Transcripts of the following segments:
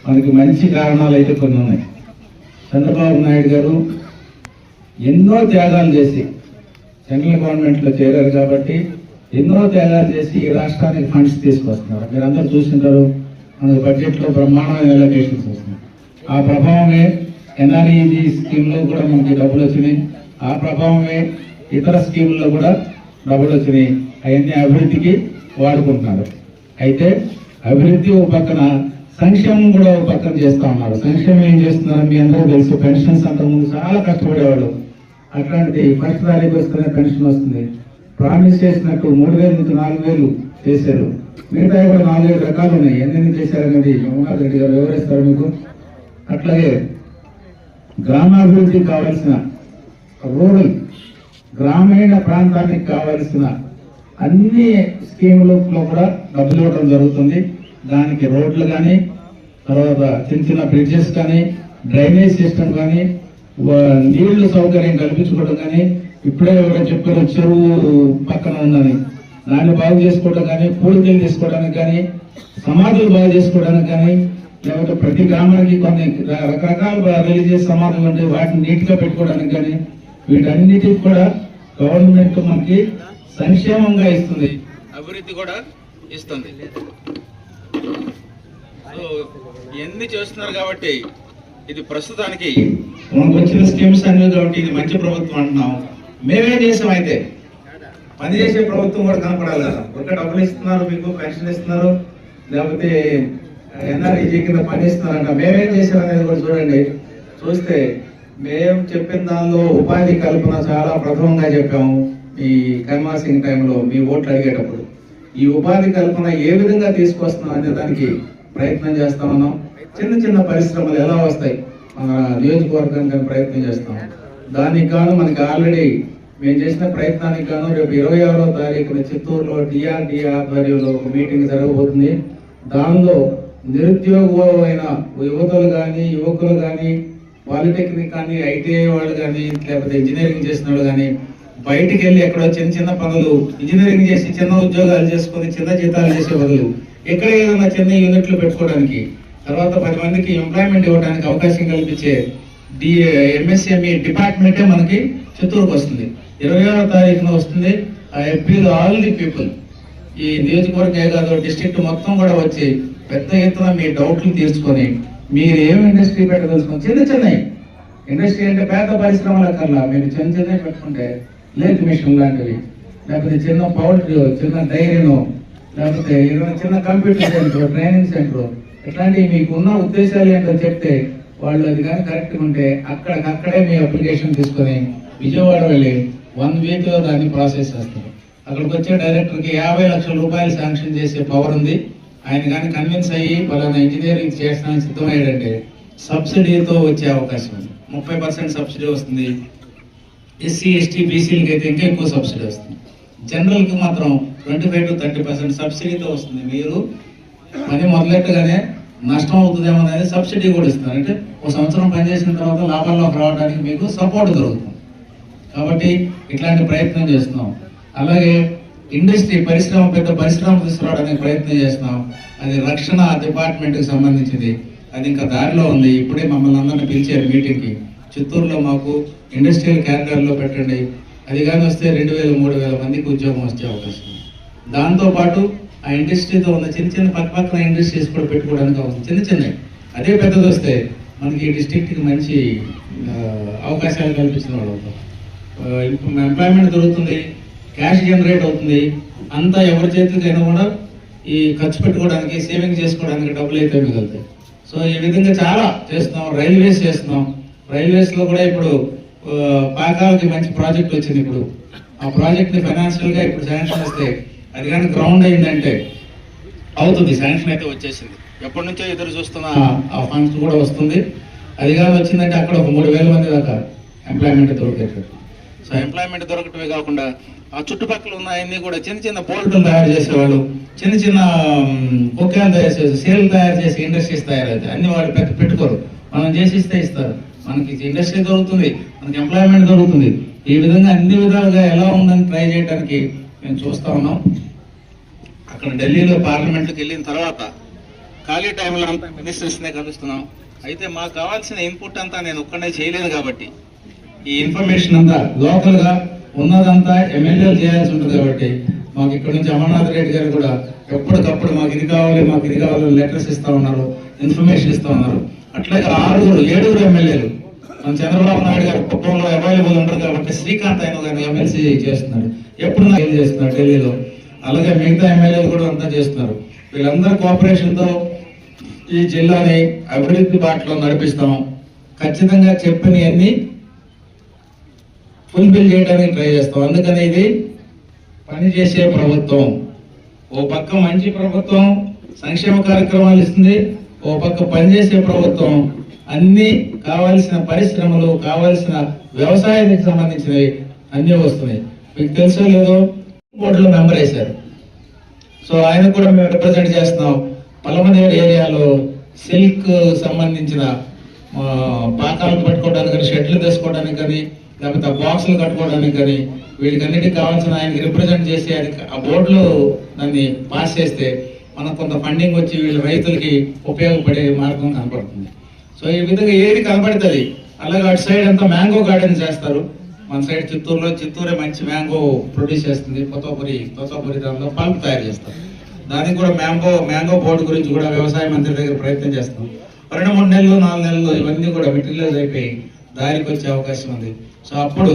మనకి మంచి కారణాలు అయితే కొన్ని ఉన్నాయి. చంద్రబాబు నాయుడు గారు ఎన్నో త్యాగాలు చేసి సెంట్రల్ గవర్నమెంట్లో చేరారు కాబట్టి ఎన్నో త్యాగాలు చేసి ఈ రాష్ట్రానికి ఫండ్స్ తీసుకొస్తున్నారు. మీరు అందరూ చూసింటారు, మన బడ్జెట్లో బ్రహ్మాండమైన ఎలకేషన్స్ వస్తున్నాయి. ఆ ప్రభావమే ఎన్ఆర్ఈజీ స్కీమ్లో కూడా మనకి డబ్బులు వచ్చినాయి. ఆ ప్రభావమే ఇతర స్కీముల్లో కూడా డబ్బులు వచ్చినాయి. అవన్నీ అభివృద్ధికి వాడుకుంటున్నారు. అయితే అభివృద్ధి ఒక పక్కన, సంక్షేమం కూడా ఒక పక్కన చేస్తా ఉన్నారు. సంక్షేమం ఏం చేస్తున్నారు మీ అందరూ తెలుసు. పెన్షన్స్ అంతకుముందు చాలా కష్టపడేవాడు. అట్లాంటిది ఫస్ట్ తారీఖు వస్తేనే పెన్షన్ వస్తుంది. ప్రామిస్ చేసినట్టు 3,000 నుంచి 4,000 చేశారు. మిగతా కూడా 4-7 రకాలు ఉన్నాయి. ఎన్నెన్ని చేశారనేది ఉమార్ రెడ్డి గారు వివరిస్తారు మీకు. అట్లాగే గ్రామాభివృద్ధికి కావాల్సిన రూరల్ గ్రామీణ ప్రాంతానికి కావాల్సిన అన్ని స్కీములలో కూడా డబ్బులు ఇవ్వడం జరుగుతుంది. దానికి రోడ్లు కానీ, తర్వాత చిన్న చిన్న బ్రిడ్జెస్ కానీ, డ్రైనేజ్ సిస్టమ్ కానీ, నీళ్లు సౌకర్యం కల్పించుకోవడం కానీ, ఇప్పుడే కూడా చెప్పారు చెరువు పక్కన ఉందని దాన్ని బాగు చేసుకోవడం కానీ, పూడికలు తీసుకోవడానికి కానీ, సమాధులు బాగు చేసుకోవడానికి కానీ, లేకపోతే ప్రతి గ్రామానికి కొన్ని రకరకాల రిలీజియస్ సమాధులు ఉంటాయి, వాటిని నీట్గా పెట్టుకోవడానికి కానీ, వీటన్నిటికి కూడా గవర్నమెంట్ మనకి సంక్షేమంగా ఇస్తుంది, అభివృద్ధి కూడా ఇస్తుంది. సో ఇవన్నీ చేస్తున్నారు కాబట్టి ఇది ప్రస్తుతానికి మనకు వచ్చిన స్కీమ్స్ అన్ని కాబట్టి ఇది మంచి ప్రభుత్వం అంటున్నాం. మేమే చేసాం. అయితే పనిచేసే ప్రభుత్వం కూడా కనపడాలి కదా. ఒక డబ్బులు ఇస్తున్నారు, మీకు పెన్షన్ ఇస్తున్నారు, లేకపోతే ఎన్ఆర్ఈజీ కింద పని ఇస్తున్నారంట. మేమేం చేసాం అనేది కూడా చూడండి. చూస్తే మేము చెప్పిన దానిలో ఉపాధి కల్పన చాలా ప్రథమంగా చెప్పాము. ఈ కన్వాసింగ్ టైంలో మీ ఓట్లు అడిగేటప్పుడు ఈ ఉపాధి కల్పన ఏ విధంగా తీసుకొస్తున్నాం అనే దానికి ప్రయత్నం చేస్తా ఉన్నాం. చిన్న చిన్న పరిశ్రమలు ఎలా వస్తాయి మన నియోజకవర్గానికి ప్రయత్నం చేస్తాం. దానికి గాను మనకి ఆల్రెడీ మేము చేసిన ప్రయత్నానికి గాను రేపు 26వ తారీఖున చిత్తూరులో డిఆర్డిఏ ఆధ్వర్యంలో ఒక మీటింగ్ జరగబోతుంది. దానిలో నిరుద్యోగమైన యువతలు కానీ, యువకులు కానీ, పాలిటెక్నిక్ కానీ, ఐటీఐ వాళ్ళు కానీ, లేకపోతే ఇంజనీరింగ్ చేసిన వాళ్ళు కానీ బయటికి వెళ్ళి ఎక్కడో చిన్న చిన్న పనులు ఇంజనీరింగ్ చేసి చిన్న ఉద్యోగాలు చేసుకొని చిన్న జీతాలు చేసే బదులు ఎక్కడ ఏదైనా చిన్న యూనిట్లు పెట్టుకోవడానికి, తర్వాత 10 మందికి ఎంప్లాయ్మెంట్ ఇవ్వడానికి అవకాశం కల్పించే ఎంఎస్ఎంఈ డిపార్ట్మెంటే మనకి చిత్తూరుకు వస్తుంది. 26వ తారీఖున వస్తుంది. ఆ అప్పీల్ ఆల్ ది పీపుల్, ఈ నియోజకవర్గం కాదు డిస్ట్రిక్ట్ మొత్తం కూడా వచ్చి పెద్ద ఎత్తున మీ డౌట్లు తీర్చుకొని మీరు ఏమి ఇండస్ట్రీ పెట్టదలుచుకోండి. చిన్న చిన్నవి ఇండస్ట్రీ అంటే పెద్ద పరిశ్రమల కల్లా మీరు చిన్న చిన్నవి పెట్టుకుంటే లేక్ మిషన్ లాంటివి, లేకపోతే చిన్న పౌల్ట్రీ, చిన్న డైరీను, లేకపోతే ఏదైనా చిన్న కంప్యూటర్ సెంటర్, ట్రైనింగ్ సెంటర్, ఇట్లాంటివి మీకు ఉన్న ఉద్దేశాలు ఏంటో చెప్తే వాళ్ళు అది కానీ కరెక్ట్గా ఉంటే అక్కడే మీ అప్లికేషన్ తీసుకొని విజయవాడ వెళ్ళి 1 వీక్లో దాన్ని ప్రాసెస్ చేస్తారు. అక్కడికి వచ్చే డైరెక్టర్కి 50 లక్షల రూపాయలు శాంక్షన్ చేసే పవర్ ఉంది. ఆయన కానీ కన్విన్స్ అయ్యి పలానా ఇంజనీరింగ్ చేసడానికి సిద్ధమయ్యాడంటే సబ్సిడీతో వచ్చే అవకాశం ఉంది. 30% సబ్సిడీ వస్తుంది. ఎస్సీ ఎస్టీ బీసీలకి అయితే ఇంకా ఎక్కువ సబ్సిడీ వస్తుంది. జనరల్కి మాత్రం 25 to 30% సబ్సిడీతో వస్తుంది. మీరు పని మొదలెట్టగానే నష్టం అవుతుందేమో అనేది సబ్సిడీ కూడా ఇస్తున్నారు. అంటే 1 సంవత్సరం పనిచేసిన తర్వాత లాభాల్లోకి రావడానికి మీకు సపోర్ట్ దొరుకుతుంది. కాబట్టి ఇట్లాంటి ప్రయత్నం చేస్తున్నాం. అలాగే ఇండస్ట్రీ పెద్ద పరిశ్రమ తీసుకురావడానికి ప్రయత్నం చేస్తున్నాం. అది రక్షణ డిపార్ట్మెంట్కి సంబంధించింది. అది ఇంకా దారిలో ఉంది. ఇప్పుడే మమ్మల్ని అందరినీ పిలిచారు మీటింగ్కి. చిత్తూరులో మాకు ఇండస్ట్రియల్ క్యారిడార్లో పెట్టండి, అది కానీ వస్తే 2000-3000 మందికి ఉద్యోగం వచ్చే అవకాశం ఉంది. దాంతోపాటు ఆ ఇండస్ట్రీతో ఉన్న చిన్న పక్కన ఇండస్ట్రీస్ కూడా పెట్టుకోవడానికి అవసరం. చిన్నవి అదే పెద్దది వస్తే మనకి ఈ డిస్ట్రిక్ట్కి మంచి అవకాశాలు కల్పించిన వాళ్ళు అవుతాం. ఎంప్లాయ్మెంట్ దొరుకుతుంది, క్యాష్ జనరేట్ అవుతుంది. అంతా ఎవరి చేతులకైనా కూడా ఈ ఖర్చు పెట్టుకోవడానికి, సేవింగ్ చేసుకోవడానికి డబ్బులు అయితే మిగులుతాయి. సో ఈ విధంగా చాలా చేస్తున్నాం. రైల్వేస్ చేస్తున్నాం. రైల్వేస్లో కూడా ఇప్పుడు పాకాలకి మంచి ప్రాజెక్ట్ వచ్చింది. ఇప్పుడు ఆ ప్రాజెక్ట్ని ఫైనాన్షియల్గా ఇప్పుడు శాంక్షన్ వస్తే అది కానీ గ్రౌండ్ అయిందంటే అవుతుంది. శాంక్షన్ అయితే వచ్చేసింది. ఎప్పటి నుంచో ఎదురు చూస్తున్న ఆ ఫండ్స్ కూడా వస్తుంది. అది కానీ వచ్చిందంటే అక్కడ ఒక 3000 మంది దాకా ఎంప్లాయ్మెంట్ దొరికేటట్టు. సో ఎంప్లాయ్మెంట్ దొరకటమే కాకుండా ఆ చుట్టుపక్కల ఉన్న అన్ని కూడా చిన్న పోల్టులు తయారు చేసేవాళ్ళు, చిన్న కుక్కలు తయారు చేసి, సేలు తయారు చేసి ఇండస్ట్రీస్ తయారవుతాయి. అన్ని వాళ్ళు పెట్టుకోరు, మనం చేసి ఇస్తే ఇస్తారు. మనకి ఇండస్ట్రీ దొరుకుతుంది, మనకి ఎంప్లాయ్మెంట్ దొరుకుతుంది. ఈ విధంగా అన్ని విధాలుగా ఎలా ఉందని ట్రై చేయడానికి మేము చూస్తూ ఉన్నాం. అక్కడ ఢిల్లీలో పార్లమెంట్కి వెళ్ళిన తర్వాత ఖాళీ టైంలో అంతా మినిస్టర్స్నే కలుస్తున్నాం. అయితే మాకు కావాల్సిన ఇన్పుట్ అంతా నేను ఒక్కడే చేయలేదు కాబట్టి ఈ ఇన్ఫర్మేషన్ అంతా లోకల్గా ఉన్నదంతా ఎమ్మెల్యేలు చేయాల్సి ఉంటుంది. కాబట్టి మాకు ఇక్కడ నుంచి అమర్నాథ్ రెడ్డి గారు కూడా ఎప్పటికప్పుడు మాకు ఇది కావాలి లెటర్స్ ఇస్తూ ఉన్నారు, ఇన్ఫర్మేషన్ ఇస్తూ ఉన్నారు. అట్లాగే 6-7 ఎమ్మెల్యేలు మన చంద్రబాబు నాయుడు గారు కుప్పంలో అవైలబుల్ ఉంటారు కాబట్టి శ్రీకాంత్ ఆయన గారు ఎమ్మెల్సీ చేస్తున్నాడు, ఎప్పుడు నాకు చేస్తున్నాడు ఢిల్లీలో. అలాగే మిగతా ఎమ్మెల్యేలు కూడా అంతా చేస్తున్నారు. వీళ్ళందరూ కోఆపరేషన్తో ఈ జిల్లాని అభివృద్ధి బాటలో నడిపిస్తాం. ఖచ్చితంగా చెప్పినవన్నీ ఫుల్ఫిల్ చేయడానికి ట్రై చేస్తాం. అందుకని ఇది పనిచేసే ప్రభుత్వం. ఓ పక్క మంచి ప్రభుత్వం సంక్షేమ కార్యక్రమాలు ఇస్తుంది, ఓ పక్క పనిచేసే ప్రభుత్వం అన్ని కావాల్సిన పరిశ్రమలు, కావాల్సిన వ్యవసాయానికి సంబంధించినవి అన్నీ వస్తున్నాయి. మీకు తెలుసో లేదో బోర్డులో మెంబర్ వేశారు. సో ఆయన కూడా మేము రిప్రజెంట్ చేస్తున్నాం. పలమనేరు ఏరియాలో సిల్క్ సంబంధించిన పాకాలు పట్టుకోవడానికి కానీ, షెడ్లు తీసుకోవడానికి కానీ, లేకపోతే ఆ బాక్సులు కట్టుకోవడానికి కానీ, వీటికన్నిటికి కావాల్సిన ఆయనకి రిప్రజెంట్ చేసి ఆ బోర్డులో దాన్ని పాస్ చేస్తే మనకు కొంత ఫండింగ్ వచ్చి వీళ్ళ రైతులకి ఉపయోగపడే మార్గం కనపడుతుంది. సో ఈ విధంగా ఏది కనపడుతుంది. అలాగే అటు సైడ్ అంతా మ్యాంగో గార్డెన్ చేస్తారు. మన సైడ్ చిత్తూరే మంచి మ్యాంగో ప్రొడ్యూస్ చేస్తుంది. కొత్తపూరి దానిలో పల్ప్ తయారు చేస్తారు. దానికి కూడా మ్యాంగో బోర్డు గురించి కూడా వ్యవసాయ మంత్రి దగ్గర ప్రయత్నం చేస్తాం. 2-3 నెలలు 4 నెలలు ఇవన్నీ కూడా మెటీరియల్స్ అయిపోయి దారికి వచ్చే అవకాశం ఉంది. సో అప్పుడు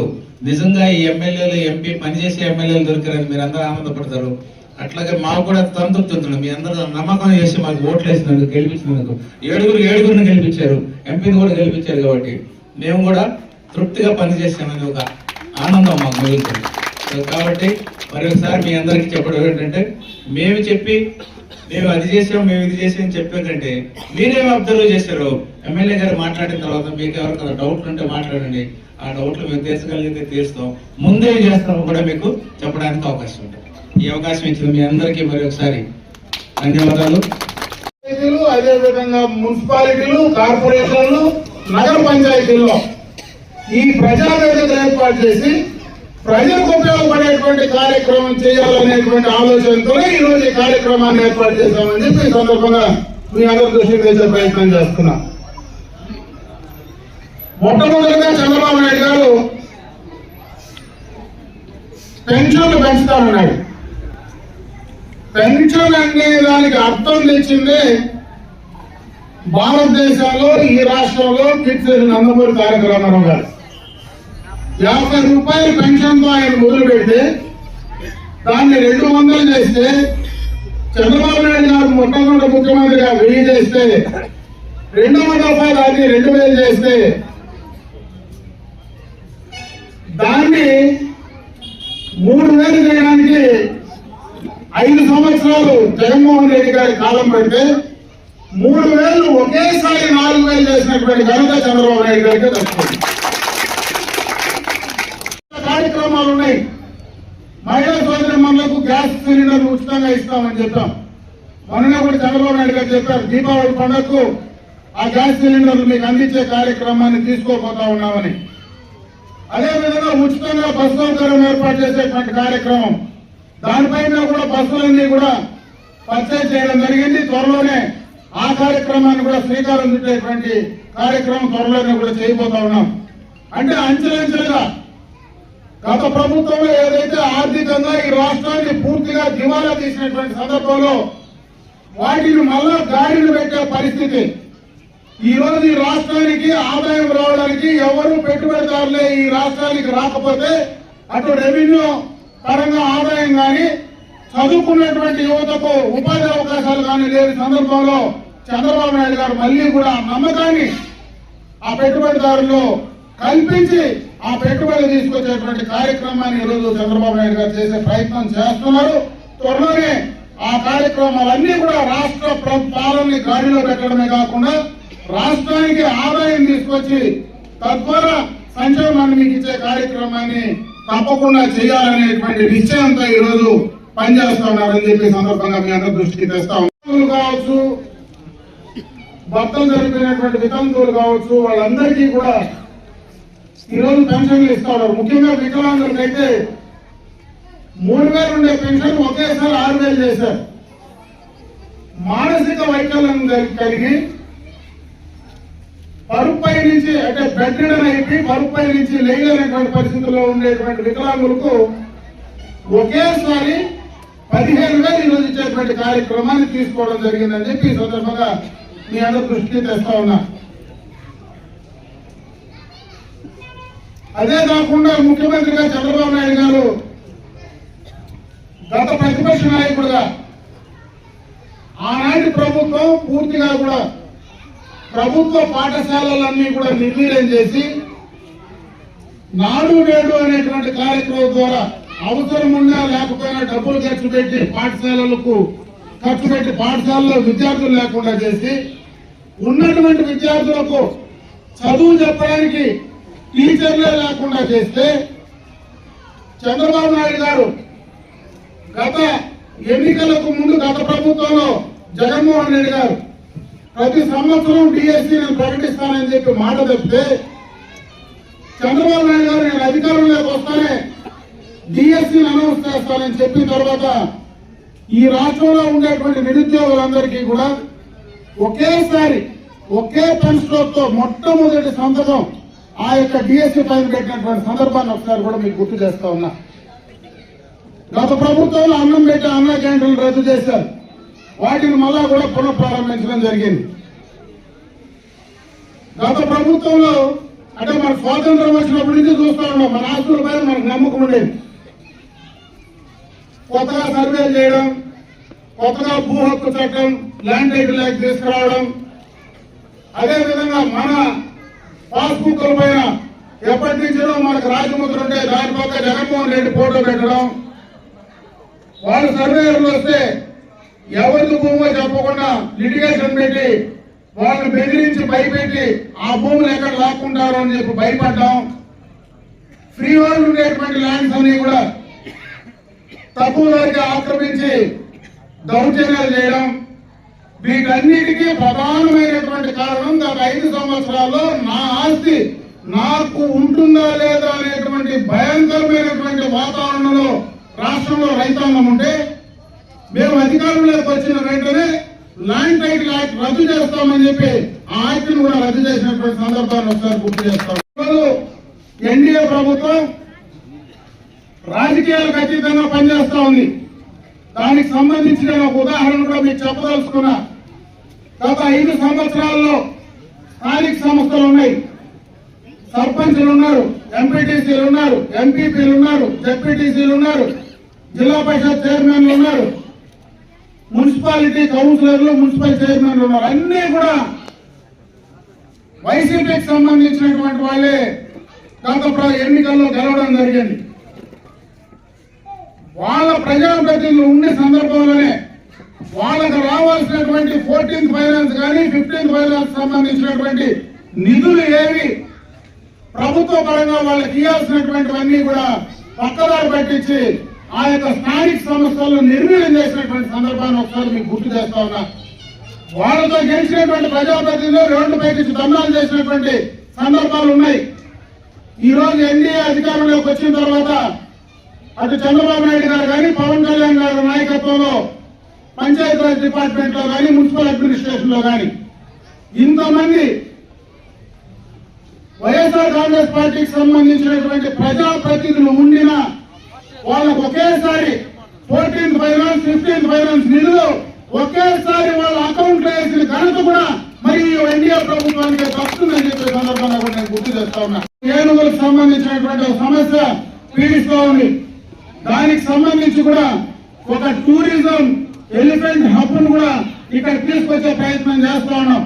నిజంగా ఈ ఎమ్మెల్యేలు, ఎంపీ పనిచేసే ఎమ్మెల్యేలు దొరికారని మీరు అందరూ ఆనందపడతారు. అట్లాగే మాకు కూడా సంతృప్తి ఉంటుంది. మీ అందరూ నమ్మకం చేసి మాకు ఓట్లు వేసినందుకు, గెలిపించినందుకు. 7గురిని గెలిపించారు, ఎంపీని కూడా గెలిపించారు. కాబట్టి మేము కూడా తృప్తిగా పనిచేసామని ఒక ఆనందం మాకు మిగులుతుంది. కాబట్టి మరి ఒకసారి మీ అందరికీ చెప్పడం ఏంటంటే, మేము అది చేసాం, మేము ఇది చేసాం చెప్పే కంటే మీరేమి అబ్జర్వ్ చేశారో ఎమ్మెల్యే గారు మాట్లాడిన తర్వాత మీకు ఎవరికైనా డౌట్లు ఉంటే మాట్లాడండి. ఆ డౌట్లు మేము తీర్చగలిగితే తీరుస్తాం. ముందే చేస్తాం కూడా మీకు చెప్పడానికి అవకాశం ఉంటుంది. ఈ అవకాశం ఇచ్చిన మీ అందరికీ మరి ఒకసారి ధన్యవాదాలు. అదేవిధంగా మున్సిపాలిటీలు, కార్పొరేషన్లు, నగర పంచాయతీల్లో ఈ ప్రజావేదికలు ఏర్పాటు చేసి ప్రజలకు ఉపయోగపడేటువంటి కార్యక్రమం చేయాలనేటువంటి ఆలోచనతో ఈ రోజు ఈ కార్యక్రమాన్ని ఏర్పాటు చేశామని చెప్పి ఈ సందర్భంగా మీ అందరి దృష్టికి తెచ్చే ప్రయత్నం చేస్తున్నా. మొట్టమొదటిగా చంద్రబాబు నాయుడు గారు పెన్షన్లు పెంచుతామన్నాడు. పెన్షన్ అనే దానికి అర్థం తెచ్చింది భారతదేశంలో, ఈ రాష్ట్రంలో కిట్స్ నందమూరి తారక రామారావు గారు 50 రూపాయల పెన్షన్ తో ఆయన మొదలు పెడితే దాన్ని 200 చేస్తే, చంద్రబాబు నాయుడు గారు మొట్టమొదటి ముఖ్యమంత్రిగా 1000 చేస్తే, 200 దఫా దాన్ని 2000 చేస్తే, దాన్ని 3000 చేయడానికి 5 సంవత్సరాలు జగన్మోహన్ రెడ్డి గారి కాలం పెడితే 3000 ఒకేసారి 4000 చేసినటువంటి ఘనత చంద్రబాబు నాయుడు గారికి దక్కుతుంది. కార్యక్రమాలు ఉన్నాయి. మహిళా సోదరిమణులకు గ్యాస్ సిలిండర్లు ఉచితంగా ఇస్తామని చెప్పాం. మొన్న కూడా చంద్రబాబు నాయుడు గారు చెప్పారు, దీపావళి పండుగకు ఆ గ్యాస్ సిలిండర్లు మీకు అందించే కార్యక్రమాన్ని తీసుకోపోతా ఉన్నామని. అదేవిధంగా ఉచితంగా బస్సు సౌకర్యం ఏర్పాటు చేసేటువంటి కార్యక్రమం, దానిపైన కూడా బస్సులన్నీ కూడా పర్చేజ్ చేయడం జరిగింది. త్వరలోనే ఆ కార్యక్రమాన్ని కూడా శ్రీకారం చుట్టేటువంటి కార్యక్రమం త్వరలోనే కూడా చేయబోతా ఉన్నాం. అంటే అంచెలంచెలుగా గత ప్రభుత్వంలో ఏదైతే ఆర్థికంగా ఈ రాష్ట్రాన్ని పూర్తిగా దివాలా తీసినటువంటి సందర్భంలో వాటిని మళ్ళా గాడిని పెట్టే పరిస్థితి. ఈ రోజు ఈ రాష్ట్రానికి ఆదాయం రావడానికి ఎవరు పెట్టుబడిదారులే ఈ రాష్ట్రానికి రాకపోతే అటు రెవెన్యూ పరంగా ఆదాయం కానీ, చదువుకున్నటువంటి యువతకు ఉపాధి అవకాశాలు కానీ లేని సందర్భంలో చంద్రబాబు నాయుడు గారు మళ్ళీ కూడా నమ్మకాన్ని ఆ పెట్టుబడిదారులు కల్పించి ఆ పెట్టుబడి తీసుకొచ్చేటువంటి కార్యక్రమాన్ని ఈరోజు చంద్రబాబు నాయుడు గారు చేసే ప్రయత్నం చేస్తున్నారు. త్వరలోనే ఆ కార్యక్రమాలన్నీ కూడా రాష్ట్ర పాలనని గాడిలో పెట్టడమే కాకుండా రాష్ట్రానికి ఆదాయం తీసుకొచ్చి తద్వారా సంక్షేమాన్ని మీకు ఇచ్చే కార్యక్రమాన్ని తప్పకుండా చేయాలనేటువంటి నిశ్చయంతో ఈరోజు పనిచేస్తా ఉన్నారని చెప్పి సందర్భంగా మీ అందరి దృష్టికి తెస్తా ఉన్నాం. కావచ్చు, భర్తలు జరిపినటువంటి వితంతువులు కావచ్చు, వాళ్ళందరికీ కూడా ఈరోజు పెన్షన్లు ఇస్తా ఉన్నారు. ముఖ్యంగా వికలాంగులకైతే 3,000 ఉండే పెన్షన్ ఒకేసారి 6,000 చేశారు. మానసిక వైకల్యం కలిగి పరుపై నుంచి అంటే బెడ్ రిడన్ అయిపోయి పరుపై నుంచి లేయలేనటువంటి పరిస్థితుల్లో ఉండేటువంటి వికలాంగులకు ఒకేసారి 15,000 ఈరోజు ఇచ్చేటువంటి కార్యక్రమాన్ని తీసుకోవడం జరిగిందని చెప్పి ఈ సందర్భంగా మీ అందరి దృష్టికి తెస్తా ఉన్నా. అదే కాకుండా ముఖ్యమంత్రిగా చంద్రబాబు నాయుడు గారు గత ప్రతిపక్ష నాయకుడుగా ఆనాటి ప్రభుత్వం పూర్తిగా కూడా ప్రభుత్వ పాఠశాలలన్నీ కూడా నిర్వీర్యం చేసి నాడు నేడు అనేటువంటి కార్యక్రమం ద్వారా అవసరం ఉన్నా లేకపోయినా డబ్బులు ఖర్చు పెట్టి పాఠశాలలో విద్యార్థులు లేకుండా చేసి ఉన్నటువంటి విద్యార్థులకు చదువు చెప్పడానికి టీచర్లే లేకుండా చేస్తే చంద్రబాబు నాయుడు గారు గత ఎన్నికలకు ముందు గత ప్రభుత్వంలో జగన్మోహన్ రెడ్డి గారు ప్రతి సంవత్సరం డిఎస్సీ నేను ప్రకటిస్తానని చెప్పి మాట తప్పితే చంద్రబాబు నాయుడు గారు నేను అధికారంలోకి వస్తానే డిఎస్సీని అనౌన్స్ చేస్తానని చెప్పిన తర్వాత ఈ రాష్ట్రంలో ఉండేటువంటి నిరుద్యోగులందరికీ కూడా ఒకేసారి ఒకే పెన్ స్ట్రోక్ తో మొట్టమొదటి సంతకం ఆ యొక్క డిఎస్సీ పైన పెట్టినటువంటి సందర్భాన్ని ఒకసారి కూడా మీకు గుర్తు చేస్తా ఉన్నా. గత ప్రభుత్వంలో అన్నం పెట్టి అన్న క్యాంటీన్లు రద్దు చేశారు. వాటిని మళ్ళా కూడా పునఃప్రారంభించడం జరిగింది. గత ప్రభుత్వంలో అంటే మన స్వాతంత్రం వచ్చినప్పటి నుంచి చూస్తా ఉన్నాం, మన ఆస్తుల పైన మనకు నమ్మకం ఉండేది. కొత్తగా సర్వేలు చేయడం, కొత్తగా భూ హక్కు చట్టం, ల్యాండ్ టైటిల్ యాక్ట్ తీసుకురావడం, అదేవిధంగా మన పాస్బుక్ల పైన ఎప్పటి నుంచో మనకు రాజముద్ర ఉంటే దాని పక్క జగన్మోహన్ రెడ్డి ఫోటో పెట్టడం, వాళ్ళు సర్వేయర్లు వస్తే ఎవరికి భూమో చెప్పకుండా లిటిగేషన్ పెట్టి వాళ్ళని బెదిరించి భయపెట్టి ఆ భూములు ఎక్కడ లాక్కుంటారో అని చెప్పి భయపడ్డాం. ఫ్రీ హోల్డ్ ఉండేటువంటి ల్యాండ్స్ అన్ని కూడా తక్కువ ధరకి ఆక్రమించి దౌర్జన్యాలు చేయడం, వీటన్నిటికీ ప్రధానమైనటువంటి కారణం గత 5 సంవత్సరాల్లో నా ఆస్తి నాకు ఉంటుందా లేదా అనేటువంటి భయంకరమైనటువంటి వాతావరణంలో రాష్ట్రంలో రైతాంగం ఉంటే మేము అధికారంలోకి వచ్చిన వెంటనే ల్యాండ్ టైటిల్ యాక్ట్ రద్దు చేస్తామని చెప్పి ఆ యాక్ట్ ను కూడా రద్దు చేసినటువంటి సందర్భాన్ని ఒకసారి గుర్తు చేస్తాం. ఎన్డీఏ ప్రభుత్వం రాజకీయాలకు అతీతంగా పనిచేస్తా ఉంది. దానికి సంబంధించిన ఒక ఉదాహరణ కూడా మీకు చెప్పదలుచుకున్నా. గత 5 సంవత్సరాల్లో స్థానిక సంస్థలు ఉన్నాయి, సర్పంచ్లు ఉన్నారు, ఎంపీటీసీలు ఉన్నారు, ఎంపీపీలు ఉన్నారు, జెడ్పీటీసీలు ఉన్నారు, జిల్లా పరిషత్ చైర్మన్లు ఉన్నారు, మున్సిపాలిటీ కౌన్సిలర్లు, మున్సిపల్ చైర్మన్లు ఉన్నారు. అన్ని కూడా వైసీపీకి సంబంధించినటువంటి వాళ్ళే గత ఎన్నికల్లో గెలవడం జరిగింది. వాళ్ళ ప్రజాప్రతినిధులు ఉండే సందర్భంలోనే వాళ్ళకు రావాల్సినటువంటి 14th ఫైనాన్స్ కానీ 15th ఫైనాన్స్ సంబంధించినటువంటి నిధులు ఏవి ప్రభుత్వ పరంగా వాళ్ళకి ఇవ్వాల్సినటువంటివన్నీ కూడా పక్కదారి పట్టించి ఆ యొక్క స్థానిక సంస్థలను నిర్వీర్యం చేసినటువంటి సందర్భాన్ని ఒకసారి మీకు గుర్తు చేస్తా ఉన్నా. వాళ్ళతో గెలిచినటువంటి ప్రజాప్రతినిధులు రోడ్డు పైకి దండాలు చేసినటువంటి సందర్భాలు ఉన్నాయి. ఈ రోజు ఎన్డీఏ అధికారంలోకి వచ్చిన తర్వాత అటు చంద్రబాబు నాయుడు గారు కానీ పవన్ కళ్యాణ్ గారి నాయకత్వంలో పంచాయతీరాజ్ డిపార్ట్మెంట్ లో కానీ మున్సిపల్ అడ్మినిస్ట్రేషన్ లో కానీ ఇంతమంది వైఎస్ఆర్ కాంగ్రెస్ పార్టీకి సంబంధించినటువంటి ప్రజాప్రతినిధులు ఉండిన వాళ్ళకు ఒకేసారి 14th ఫైనాన్స్ 15th ఫైనాన్స్ నిధులు ఒకేసారి వాళ్ళ అకౌంట్ లో వేసిన ఘనత కూడా మరి ఎన్డీఏ ప్రభుత్వానికి వస్తుందని చెప్పే సందర్భంగా కూడా నేను గుర్తు చేస్తా ఉన్నా. ఏనుగులకు సంబంధించినటువంటి ఒక సమస్య పీడిస్తూ ఉంది. దానికి సంబంధించి కూడా ఒక టూరిజం ఎలిఫెంట్ హబ్ ను కూడా ఇక్కడ తీసుకొచ్చే ప్రయత్నం చేస్తా ఉన్నాం.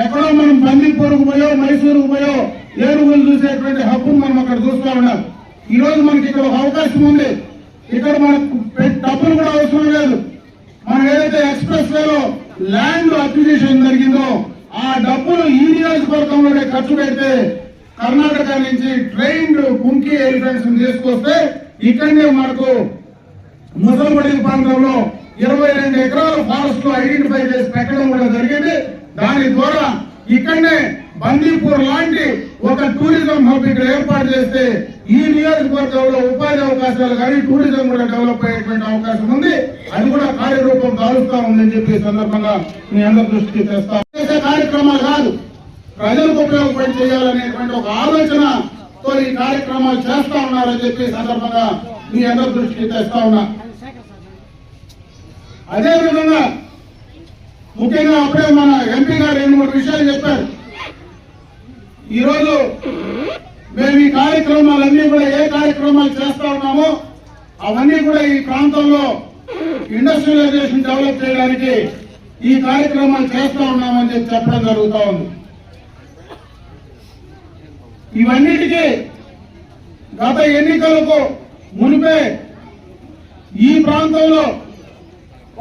ఎక్కడో మనం బందీపూర్కు పోయో మైసూరుకు పోయో ఏనుగులు చూసేటువంటి హబ్ మనం అక్కడ చూస్తా ఉన్నాం. ఈ రోజు మనకి ఇక్కడ ఒక అవకాశం ఉంది. ఇక్కడ మనకు డబ్బులు కూడా అవసరం లేదు. మనం ఏదైతే ఎక్స్ప్రెస్ వేలో ల్యాండ్ అక్విజిషన్ జరిగిందో ఆ డబ్బులు ఈ నియోజకవర్గంలోనే ఖర్చు పెడితే కర్ణాటక నుంచి ట్రైన్డ్ కుంకి ఎలిఫెంట్స్ తీసుకొస్తే ఇక్కడనే మనకు ముసలపడి ప్రాంతంలో 22 ఎకరాల ఫారెస్ట్ లో ఐడెంటిఫై చేసి పెట్టడం కూడా జరిగింది. దాని ద్వారా ఇక్కడనే బందీపూర్ లాంటి ఒక టూరిజం హబ్ ఇక్కడ ఏర్పాటు చేస్తే ఈ నియోజకవర్గంలో ఉపాధి అవకాశాలు కానీ టూరిజం కూడా డెవలప్ అయ్యేటువంటి అవకాశం ఉంది. అది కూడా కార్యరూపం దాలుస్తా ఉందని చెప్పి సందర్భంగా మీ అందరి దృష్టికి తెస్తాం. చేసే కార్యక్రమాలు కాదు, ప్రజలకు ఉపయోగపడి చేయాలనేటువంటి ఒక ఆలోచనతో ఈ కార్యక్రమాలు చేస్తా ఉన్నారని చెప్పి సందర్భంగా మీ అందరి దృష్టికి తెస్తా ఉన్నా. అదేవిధంగా ముఖ్యంగా అప్పుడే మన ఎంపీ గారు 2-3 విషయాలు చెప్పారు. ఈరోజు మేము ఈ కార్యక్రమాలన్నీ కూడా ఏ కార్యక్రమాలు చేస్తా ఉన్నామో అవన్నీ కూడా ఈ ప్రాంతంలో ఇండస్ట్రియలైజేషన్ డెవలప్ చేయడానికి ఈ కార్యక్రమాలు చేస్తా ఉన్నామని చెప్పి చెప్పడం జరుగుతూ ఉంది. ఇవన్నిటికీ గత ఎన్నికలకు మునిపే ఈ ప్రాంతంలో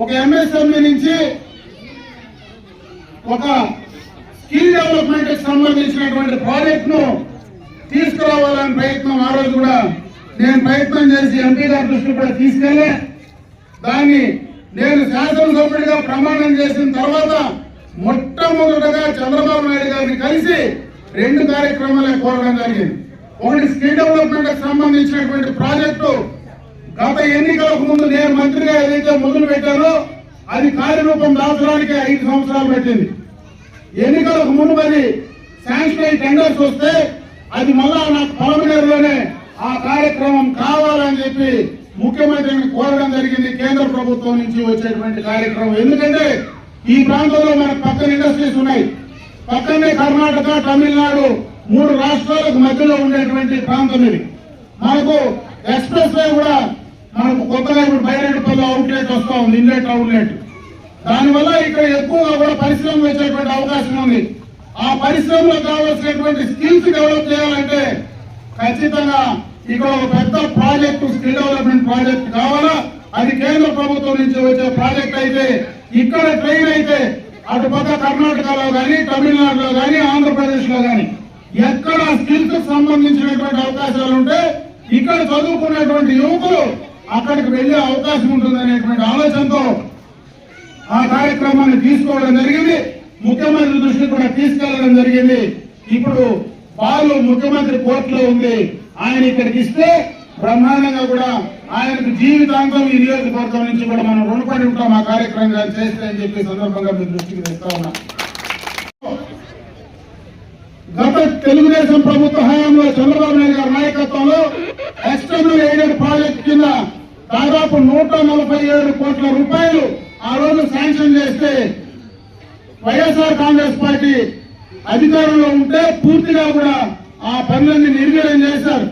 ఒక ఎంఎస్ఎంఈ నుంచి ఒక స్కిల్ డెవలప్మెంట్ కి సంబంధించినటువంటి ప్రాజెక్ట్ ను తీసుకురావాలని ప్రయత్నం ఆ రోజు కూడా నేను ప్రయత్నం చేసి ఎంపీ గారి దృష్టి కూడా తీసుకెళ్లే దాన్ని నేను శాసనసభ్యుడిగా ప్రమాణం చేసిన తర్వాత మొట్టమొదటగా చంద్రబాబు నాయుడు గారిని కలిసి 2 కార్యక్రమాలే కోరడం జరిగింది. ఒకటి స్కిల్ డెవలప్మెంట్ కి సంబంధించినటువంటి ప్రాజెక్టు గత ఎన్నికలకు ముందు నేను మంత్రిగా ఏదైతే మొదలు పెట్టానో అది కార్యరూపం దాచడానికి 5 సంవత్సరాలు పెట్టింది. ఎన్నికలకు ముందు అది శాంక్షన్ అయి టెండర్స్ వస్తే అది మళ్ళా నాకు పాలమనేరులోనే ఆ కార్యక్రమం కావాలని చెప్పి ముఖ్యమంత్రిని కోరడం జరిగింది. కేంద్ర ప్రభుత్వం నుంచి వచ్చేటువంటి కార్యక్రమం. ఎందుకంటే ఈ ప్రాంతంలో మనకు పక్కన ఇండస్ట్రీస్ ఉన్నాయి. పక్కనే కర్ణాటక, తమిళనాడు 3 రాష్ట్రాలకు మధ్యలో ఉండేటువంటి ప్రాంతం ఇది. మనకు ఎక్స్ప్రెస్ వే కూడా మనకు కొత్తగా ఇప్పుడు బైరెడ్డిపల్లి అవుట్లెట్ వస్తా ఉంది, ఇన్లెట్ అవుట్లెట్. దానివల్ల ఇక్కడ ఎక్కువగా కూడా పరిశ్రమలు వచ్చేటువంటి అవకాశం ఉంది. ఆ పరిశ్రమలో కావాల్సినటువంటి స్కిల్స్ డెవలప్ చేయాలంటే ఖచ్చితంగా ఇక్కడ ఒక పెద్ద ప్రాజెక్టు స్కిల్ డెవలప్మెంట్ ప్రాజెక్ట్ కావాలా. అది కేంద్ర ప్రభుత్వం నుంచి వచ్చే ప్రాజెక్ట్ అయితే ఇక్కడ ట్రైన్ అయితే అటు పక్క కర్ణాటకలో కానీ తమిళనాడులో కానీ ఆంధ్రప్రదేశ్ లో కానీ ఎక్కడ స్కిల్స్ సంబంధించినటువంటి అవకాశాలు ఉంటే ఇక్కడ చదువుకున్నటువంటి యువకులు అక్కడికి వెళ్లే అవకాశం ఉంటుందనేటువంటి ఆలోచనతో ఆ కార్యక్రమాన్ని తీసుకోవడం జరిగింది. ముఖ్యమంత్రి దృష్టి కూడా తీసుకెళ్లడం జరిగింది. ఇప్పుడు పాలు ముఖ్యమంత్రి కోర్టులో ఉంది. ఆయన ఇక్కడికి ఇస్తే బ్రహ్మాండంగా కూడా ఆయనకు జీవితాంతం ఈ నియోజకవర్గం నుంచి కూడా మనం రుణపడి ఉంటాం ఆ కార్యక్రమం చేస్తే అని చెప్పి సందర్భంగా మీ దృష్టికి తెస్తా ఉన్నా. గత తెలుగుదేశం ప్రభుత్వ హయాంలో చంద్రబాబు నాయుడు గారి నాయకత్వంలో ఎక్స్టర్నల్ ఎయిడెడ్ ప్రాజెక్ట్ కింద దాదాపు 147 కోట్ల రూపాయలు ఆ రోజు శాంక్షన్ చేస్తే వైఎస్ఆర్ కాంగ్రెస్ పార్టీ అధికారంలో ఉంటే పూర్తిగా కూడా ఆ పనులన్నీ నిర్వీర్యం చేశారు.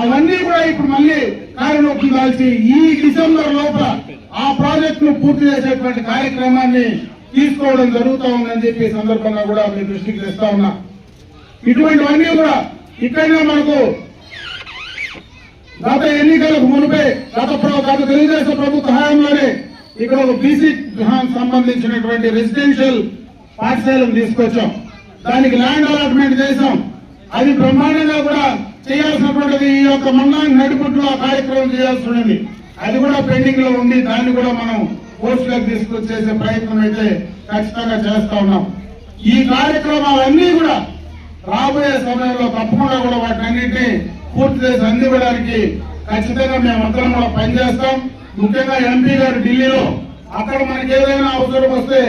అవన్నీ కూడా ఇప్పుడు మళ్ళీ కార్యరూపం దాల్చి ఈ డిసెంబర్ లోపల ఆ ప్రాజెక్ట్ ను పూర్తి చేసేటువంటి కార్యక్రమాన్ని తీసుకోవడం జరుగుతూ ఉందని చెప్పి సందర్భంగా కూడా మీ దృష్టికి తెస్తా ఉన్నా. ఇటువంటివన్నీ కూడా ఇక్కడనే మనకు గత ఎన్నికలకు మునిపే గత తెలుగుదేశం ప్రభుత్వ హయాంలోనే ఇక్కడ ఒక బీసీ సంబంధించినటువంటి రెసిడెన్షియల్ పాఠశాలను తీసుకొచ్చాం. దానికి ల్యాండ్ అలాట్మెంట్ చేశాం. అది బ్రహ్మాండంగా కూడా చేయాల్సినటువంటిది ఈ యొక్క మండలాన్ని నడిపుట్లో ఆ కార్యక్రమం చేయాల్సి ఉన్నది. అది కూడా పెండింగ్ లో ఉంది. దాన్ని కూడా మనం పోస్టులకు తీసుకొచ్చేసే ప్రయత్నం అయితే ఖచ్చితంగా చేస్తా ఉన్నాం. ఈ కార్యక్రమాలన్నీ కూడా రాబోయే సమయంలో తప్పకుండా కూడా వాటిని అన్నింటినీ పూర్తి చేసి అందివ్వడానికి ఖచ్చితంగా మేమందరం కూడా పనిచేస్తాం. ముఖ్యంగా ఎంపీ గారు ఢిల్లీలో అక్కడ మనకి ఏదైనా అవసరం వస్తే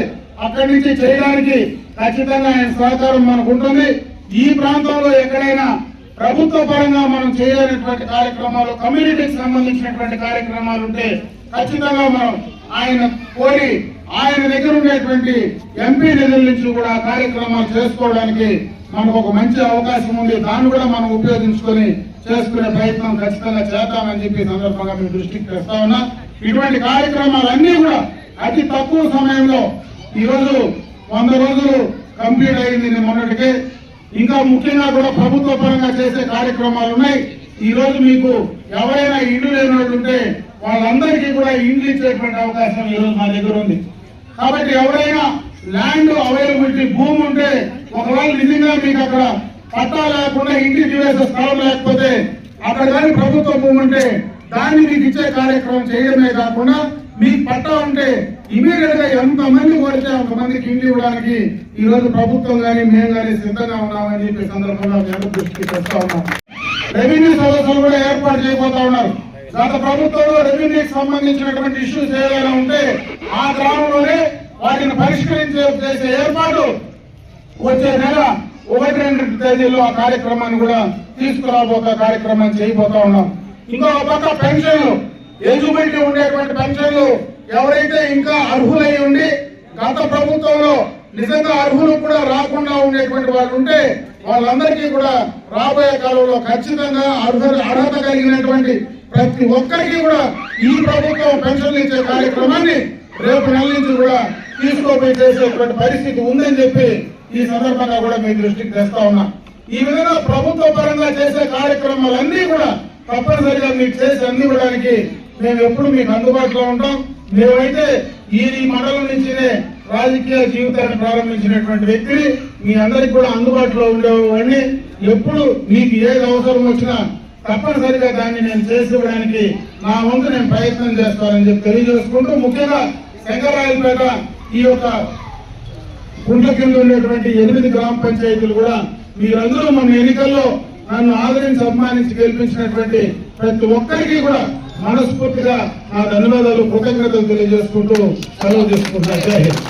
అక్కడి నుంచి చేయడానికి ఖచ్చితంగా ఆయన సహకారం మనకు ఉంటుంది. ఈ ప్రాంతంలో ఎక్కడైనా ప్రభుత్వ పరంగా మనం చేయాలనేటువంటి కార్యక్రమాలు, కమ్యూనిటీకి సంబంధించినటువంటి కార్యక్రమాలు ఉంటే ఖచ్చితంగా మనం ఆయన కోరి ఆయన దగ్గర ఉండేటువంటి ఎంపీ నిధుల నుంచి కూడా కార్యక్రమాలు చేసుకోవడానికి మనకు ఒక మంచి అవకాశం ఉంది. దాన్ని కూడా మనం ఉపయోగించుకొని చేసుకునే ప్రయత్నం ఖచ్చితంగా చేద్దామని చెప్పి సందర్భంగా మీ దృష్టికి తెస్తా ఉన్నా. ఇటువంటి కార్యక్రమాలన్నీ కూడా అతి తక్కువ సమయంలో ఈరోజు 100 రోజులు కంప్లీట్ అయింది మొన్నటికే. ఇంకా ముఖ్యంగా కూడా ప్రభుత్వ పరంగా చేసే కార్యక్రమాలు ఉన్నాయి. ఈ రోజు మీకు ఎవరైనా ఇల్లు లేని వాళ్ళు ఉంటే వాళ్ళందరికీ కూడా ఇండ్లు ఇచ్చేటువంటి అవకాశం ఈ రోజు మా దగ్గర ఉంది. కాబట్టి ఎవరైనా ల్యాండ్ అవైలబిలిటీ భూమి ఉంటే, ఒకవేళ నిజంగా మీకు అక్కడ పట్టా లేకుండా ఇంటికి వేసే స్థలం లేకపోతే అక్కడ కానీ ప్రభుత్వ భూమి ఉంటే దాన్ని మీకు ఇచ్చే కార్యక్రమం చేయడమే కాకుండా మీకు పట్టా ఉంటే ఇమీడియట్ గా ఎంతమంది కోరితే అంతమందికి ఇంటి ఇవ్వడానికి ఈ రోజు ప్రభుత్వం కానీ మేము కానీ సిద్ధంగా ఉన్నామని చెప్పి సందర్భంగా మేము దృష్టికి తెస్తా ఉన్నాం. రెవెన్యూ సదస్సులు కూడా ఏర్పాటు చేయబోతా ఉన్నారు. గత ప్రభుత్వంలో రెవెన్యూకి సంబంధించినటువంటి ఇష్యూస్ ఏదైనా ఉంటే ఆ గ్రామంలోనే వాటిని చేసే ఏర్పాటు వచ్చే నెల 1-2 తేదీల్లో ఆ కార్యక్రమాన్ని కూడా తీసుకురాబోతా కార్యక్రమాన్ని చేయబోతా ఉన్నాం. ఇంకొక పక్క పెన్షన్లు, ఎలిజిబిలిటీ ఉండేటువంటి పెన్షన్లు ఎవరైతే ఇంకా అర్హులై ఉండి గత ప్రభుత్వంలో నిజంగా అర్హులు కూడా రాకుండా ఉండేటువంటి వాళ్ళు ఉంటే వాళ్ళందరికీ కూడా రాబోయే కాలంలో ఖచ్చితంగా అర్హత కలిగినటువంటి ప్రతి ఒక్కరికి కూడా ఈ ప్రభుత్వం పెన్షన్లు ఇచ్చే కార్యక్రమాన్ని రేపు నెల నుంచి కూడా తీసుకోపోయి చేసేటువంటి పరిస్థితి ఉందని చెప్పి ఈ సందర్భంగా కూడా మీ దృష్టికి తెస్తా ఉన్నా. ఈ విధంగా ప్రభుత్వ పరంగా చేసే కార్యక్రమాలన్నీ కూడా తప్పనిసరిగా మీకు చేసి అందివ్వడానికి మేము ఎప్పుడు మీకు అందుబాటులో ఉంటాం. మేమైతే ఈ మండలం నుంచినే రాజకీయ జీవితాన్ని ప్రారంభించినటువంటి వ్యక్తిని మీ అందరికి కూడా అందుబాటులో ఉండేవాడిని. ఎప్పుడు మీకు ఏది అవసరం వచ్చినా తప్పనిసరిగా దాన్ని నేను చేసి ఇవ్వడానికి నా వంతు నేను ప్రయత్నం చేస్తానని చెప్పి తెలియజేసుకుంటూ, ముఖ్యంగా శంకరాయలపేట ఈ యొక్క గుంట్ల కింద ఉండేటువంటి 8 గ్రామ పంచాయతీలు కూడా మీరందరూ మన ఎన్నికల్లో నన్ను ఆదరించి అభిమానించి గెలిపించినటువంటి ప్రతి ఒక్కరికి కూడా మనస్ఫూర్తిగా నా ధన్యవాదాలు, కృతజ్ఞతలు తెలియజేసుకుంటూ సెలవు తీసుకుంటున్నాను. జై హింద్.